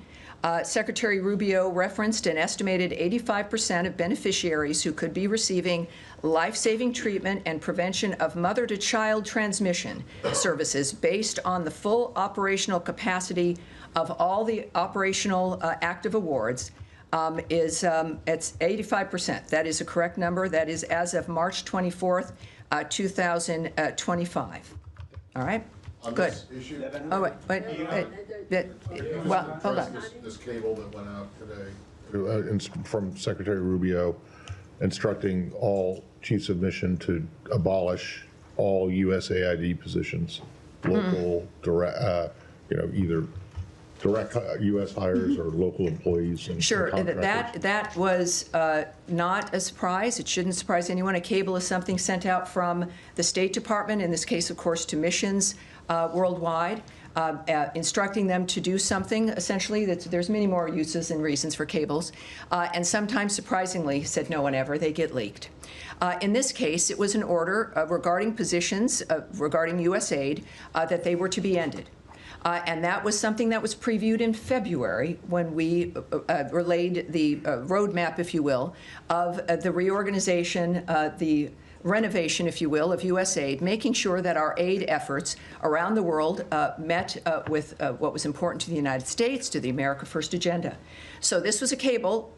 Secretary Rubio referenced an estimated 85% of beneficiaries who could be receiving life-saving treatment and prevention of mother-to-child transmission services based on the full operational capacity of all the operational active awards. It's 85%. That is a correct number. That is as of March 24th, 2025. All right? On Good. this issue? Oh, wait. Well, hold on. This cable that went out today from Secretary Rubio instructing all chiefs of mission to abolish all USAID positions, local, direct, either direct U.S. hires or local employees. And sure, that was not a surprise. It shouldn't surprise anyone. A cable is something sent out from the State Department, in this case, of course, to missions worldwide, instructing them to do something, essentially. There's many more uses and reasons for cables. And sometimes, surprisingly, said no one ever, they get leaked. In this case, it was an order regarding positions, regarding U.S. aid, that they were to be ended. And that was something that was previewed in February when we relayed the roadmap, if you will, of the reorganization, the renovation, if you will, of U.S. aid, making sure that our aid efforts around the world met with what was important to the United States, to the America First agenda. So this was a cable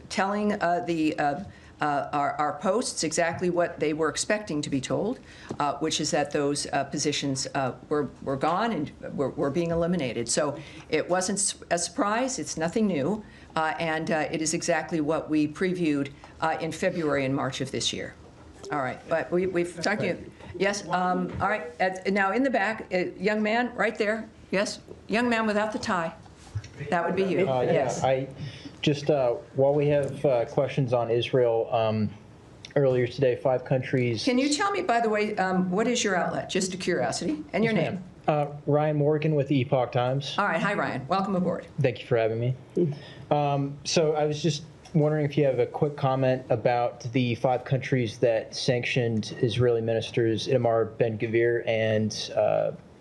telling our posts exactly what they were expecting to be told, which is that those positions were gone and were being eliminated. So it wasn't a surprise. It's nothing new. And it is exactly what we previewed in February and March of this year. All right, but we've talked to you. Yes, all right. Now in the back, young man right there. Yes, young man without the tie. That would be you. Yes. Yeah, I just, while we have questions on Israel, earlier today, 5 countries. Can you tell me, by the way, what is your outlet? Just a curiosity. And your name? Ryan Morgan with the Epoch Times. All right. Hi, Ryan. Welcome aboard. Thank you for having me. So I was just wondering if you have a quick comment about the 5 countries that sanctioned Israeli ministers Itamar Ben-Gvir and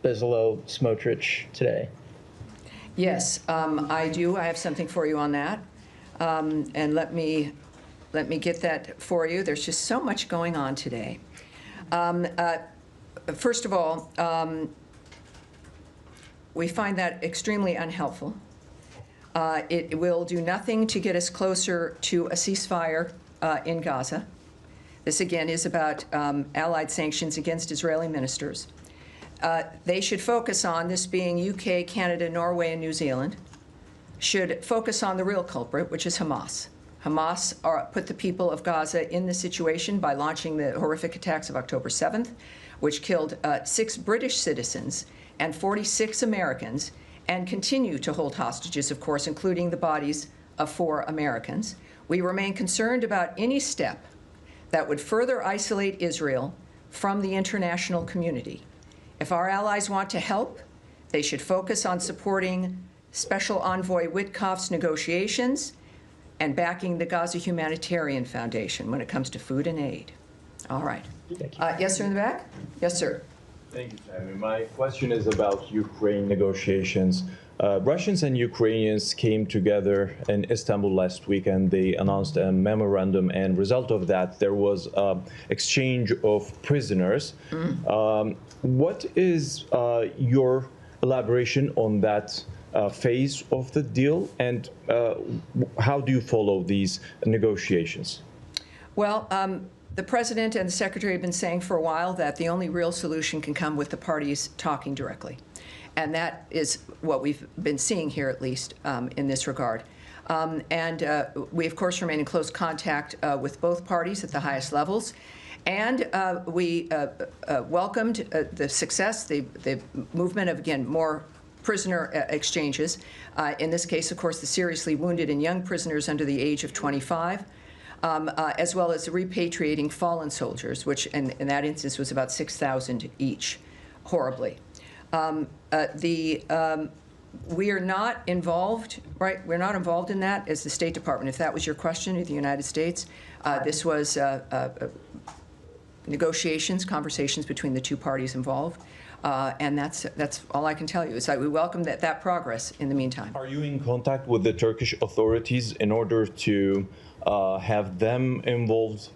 Bezalel Smotrich today. Yes, I do. I have something for you on that. And let me get that for you. There's just so much going on today. First of all, we find that extremely unhelpful. It will do nothing to get us closer to a ceasefire in Gaza. This, again, is about Allied sanctions against Israeli ministers. They should focus on, this being UK, Canada, Norway, and New Zealand, should focus on the real culprit, which is Hamas. Hamas put the people of Gaza in this situation by launching the horrific attacks of October 7th, which killed 6 British citizens and 46 Americans, and continue to hold hostages, of course, including the bodies of 4 Americans. We remain concerned about any step that would further isolate Israel from the international community. If our allies want to help, they should focus on supporting Special Envoy Witkoff's negotiations and backing the Gaza Humanitarian Foundation when it comes to food and aid. All right. Yes, sir, in the back? Yes, sir. Thank you, Tammy. My question is about Ukraine negotiations. Russians and Ukrainians came together in Istanbul last week and they announced a memorandum, and result of that, there was exchange of prisoners. What is your elaboration on that phase of the deal, and how do you follow these negotiations? Well, the President and the Secretary have been saying for a while that the only real solution can come with the parties talking directly. And that is what we've been seeing here, at least, in this regard. We, of course, remain in close contact with both parties at the highest levels. And we welcomed the success, the movement of, again, more prisoner exchanges. In this case, of course, the seriously wounded and young prisoners under the age of 25. As well as repatriating fallen soldiers, which in that instance was about 6,000 each, horribly. We are not involved, right? We're not involved in that as the State Department. If that was your question, of the United States, this was negotiations, conversations between the 2 parties involved. And that's all I can tell you. Is that we welcome that progress in the meantime. Are you in contact with the Turkish authorities in order to have them involved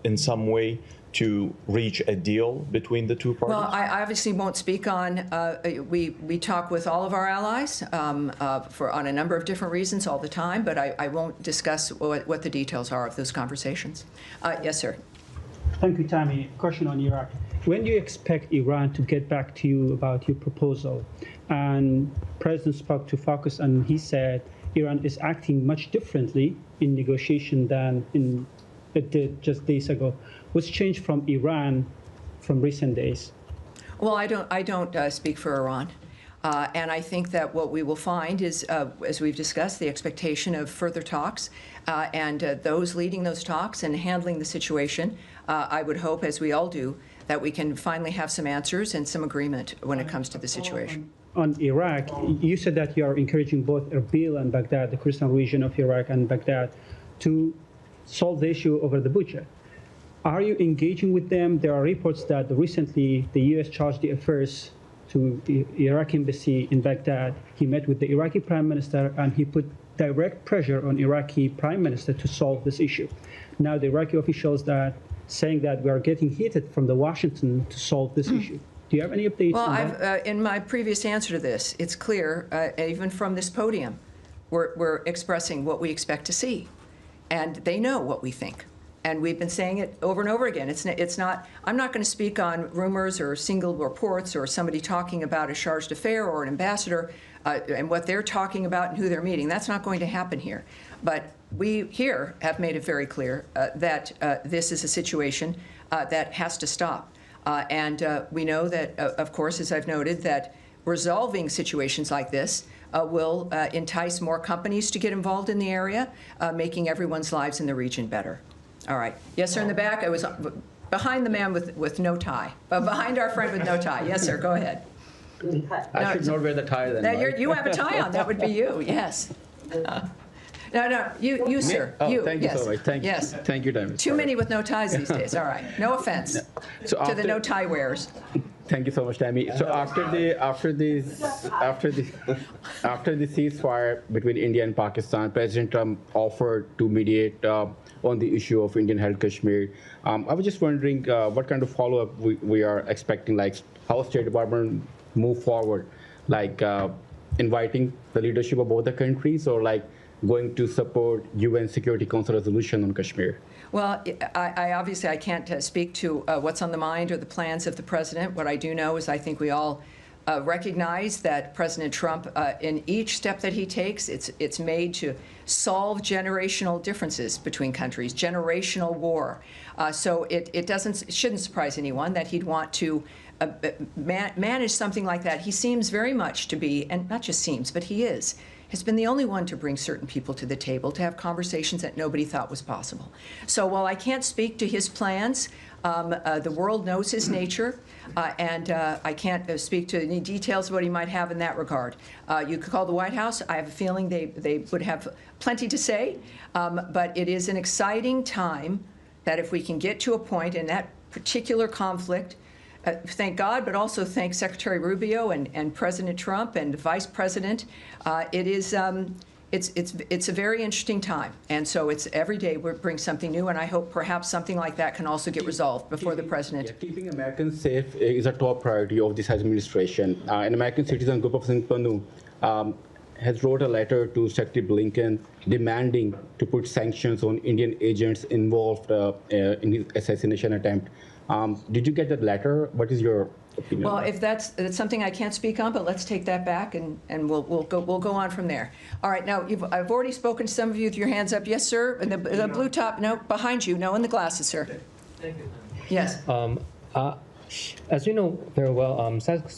in some way to reach a deal between the 2 parties? Well, I obviously won't speak on, we talk with all of our allies on a number of different reasons all the time, but I won't discuss what the details are of those conversations. Yes, sir. Thank you, Tammy. Question on Iraq. When do you expect Iran to get back to you about your proposal? And President spoke to Focus, and he said Iran is acting much differently in negotiation than it did just days ago. What's changed from Iran from recent days? Well, I don't speak for Iran. And I think that what we will find is, as we've discussed, the expectation of further talks and those leading those talks and handling the situation. I would hope, as we all do, that we can finally have some answers and some agreement when it comes to the situation. On Iraq, you said that you are encouraging both Erbil and Baghdad, the Kurdistan region of Iraq and Baghdad, to solve the issue over the budget. Are you engaging with them? There are reports that recently the U.S. charged the affairs to the Iraqi embassy in Baghdad. He met with the Iraqi prime minister and he put direct pressure on Iraqi prime minister to solve this issue. Now the Iraqi officials that saying that we are getting heated from the Washington to solve this issue. Do you have any updates Well, on that? in my previous answer to this, it's clear, even from this podium, we're expressing what we expect to see. And they know what we think. And we've been saying it over and over again. It's not, I'm not going to speak on rumors or single reports or somebody talking about a charge d'affaires or an ambassador and what they're talking about and who they're meeting. That's not going to happen here. But we here have made it very clear that this is a situation that has to stop. And we know that, of course, as I've noted, that resolving situations like this will entice more companies to get involved in the area, making everyone's lives in the region better. All right. Yes, sir, in the back. I was behind the man with no tie. Behind our friend with no tie. Yes, sir. Go ahead. I should not wear the tie then. You have a tie on. That would be you. Yes. No, you, sir. Oh, you. Thank Yes. you so much. Thank you. Yes. Thank you, Tammy. Too many with no ties these days. All right. No offense to the no tie wearers. Thank you so much, Tammy. So after the ceasefire between India and Pakistan, President Trump offered to mediate on the issue of Indian-held Kashmir. I was just wondering what kind of follow-up we are expecting, like how State Department move forward, like inviting the leadership of both the countries, or like going to support UN Security Council resolution on Kashmir? Well, I obviously can't speak to what's on the mind or the plans of the president. What I do know is I think we all recognize that President Trump, in each step that he takes, it's made to solve generational differences between countries, generational war. So it shouldn't surprise anyone that he'd want to manage something like that. He seems very much to be, and not just seems, but he has been the only one to bring certain people to the table to have conversations that nobody thought was possible. So while I can't speak to his plans, the world knows his nature, and I can't speak to any details of what he might have in that regard. You could call the White House. I have a feeling they would have plenty to say, but it is an exciting time that if we can get to a point in that particular conflict, thank God, but also thank Secretary Rubio and President Trump and the Vice President. It's a very interesting time, and so it's every day we bring something new, and I hope perhaps something like that can also get resolved before the president. Yeah, keeping Americans safe is a top priority of this administration. An American citizen, Group of Singh Panu, has wrote a letter to Secretary Blinken demanding to put sanctions on Indian agents involved in his assassination attempt. Did you get that letter? What is your opinion? Well, if that's something I can't speak on, but let's take that back and we'll go on from there. All right, now I've already spoken to some of you with your hands up. Yes, sir. And the blue top, no, behind you, no, in the glasses, sir. Thank you. Yes. As you know very well,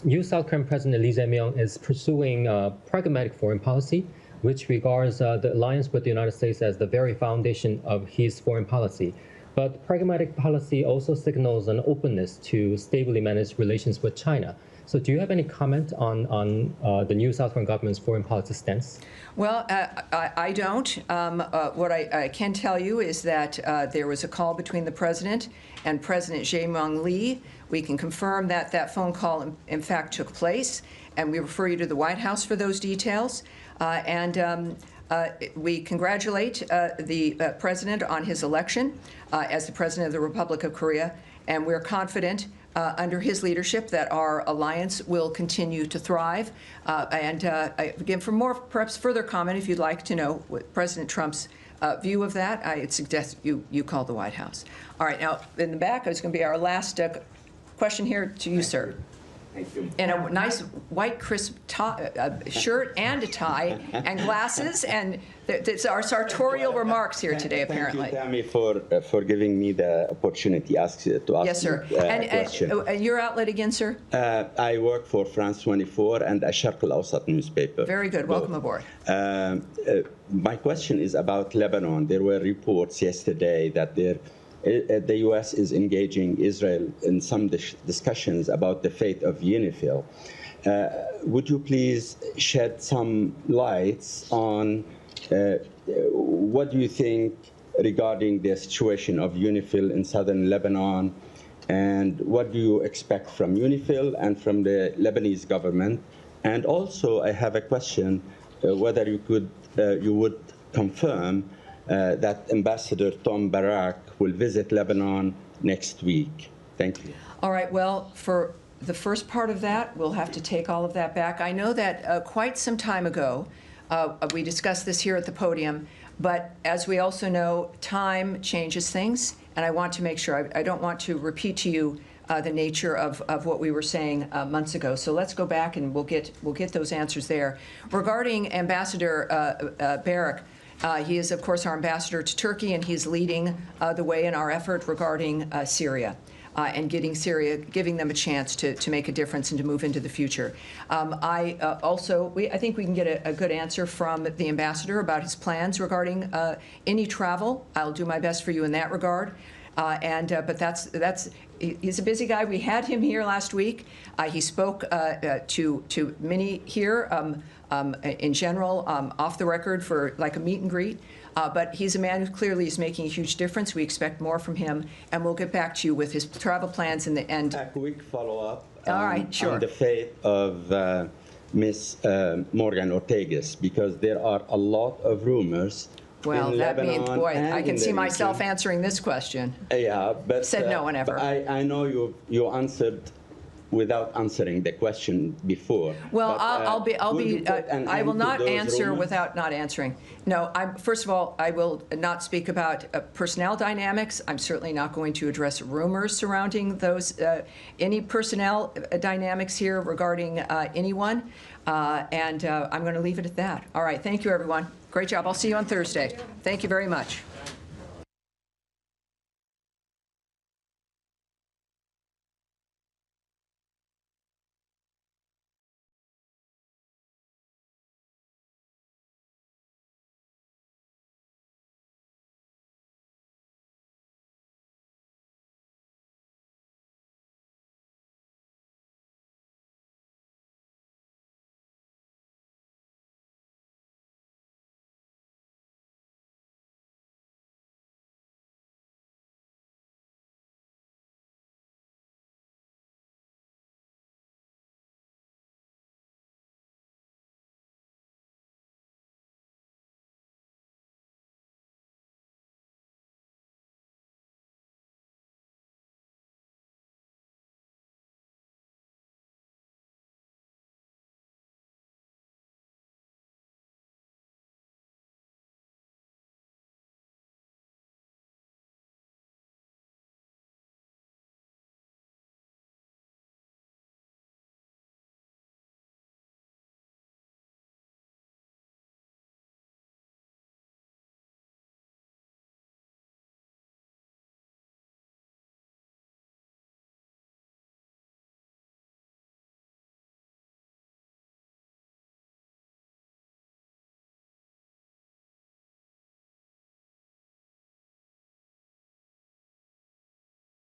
new South Korean President Lee Jae-myung is pursuing pragmatic foreign policy, which regards the alliance with the United States as the very foundation of his foreign policy. But pragmatic policy also signals an openness to stably manage relations with China. So do you have any comment on the new South Korean government's foreign policy stance? Well, I don't. What I can tell you is that there was a call between the president and President Jae-myung Lee. We can confirm that that phone call, in fact, took place, and we refer you to the White House for those details. We congratulate the president on his election as the president of the Republic of Korea, and we're confident under his leadership that our alliance will continue to thrive. Again, for more, perhaps further comment, if you'd like to know what President Trump's view of that, I'd suggest you call the White House. All right, now in the back is going to be our last question here to you, sir. Thank you. In a nice white crisp shirt and a tie and glasses, and it's our sartorial remarks here today, apparently. Thank you, Tammy, for giving me the opportunity to ask yes, sir. question. Your outlet again, sir? I work for France 24 and Asharq al-Awsat newspaper. Very good. Welcome aboard. My question is about Lebanon. There were reports yesterday that the U.S. is engaging Israel in some discussions about the fate of UNIFIL. Would you please shed some lights on what do you think regarding the situation of UNIFIL in southern Lebanon, and what do you expect from UNIFIL and from the Lebanese government? And also, I have a question whether you would confirm that Ambassador Tom Barak will visit Lebanon next week. Thank you. All right, well, for the first part of that, we'll have to take all of that back. I know that quite some time ago, we discussed this here at the podium, but as we also know, time changes things, and I want to make sure, I don't want to repeat to you the nature of what we were saying months ago. So let's go back and we'll get those answers there. Regarding Ambassador Barak, he is, of course, our ambassador to Turkey, and he's leading the way in our effort regarding Syria. And giving them a chance to make a difference and to move into the future. I think we can get a good answer from the ambassador about his plans regarding any travel. I'll do my best for you in that regard. But he's a busy guy. We had him here last week. He spoke to many here in general, off the record for like a meet and greet. But he's a man who clearly is making a huge difference. We expect more from him, and we'll get back to you with his travel plans in the end. A quick follow-up Sure. on the fate of Ms. Morgan Ortegas, because there are a lot of rumors. Well, in that Lebanon means, boy, I and can in see the myself region. answering this question. Yeah, but Said no one ever. But I know you answered without answering the question before. Well, but, I will not answer rumors? without not answering. No, first of all, I will not speak about personnel dynamics. I'm certainly not going to address rumors surrounding those, any personnel dynamics here regarding anyone. I'm going to leave it at that. All right, thank you, everyone. Great job. I'll see you on Thursday. Thank you very much.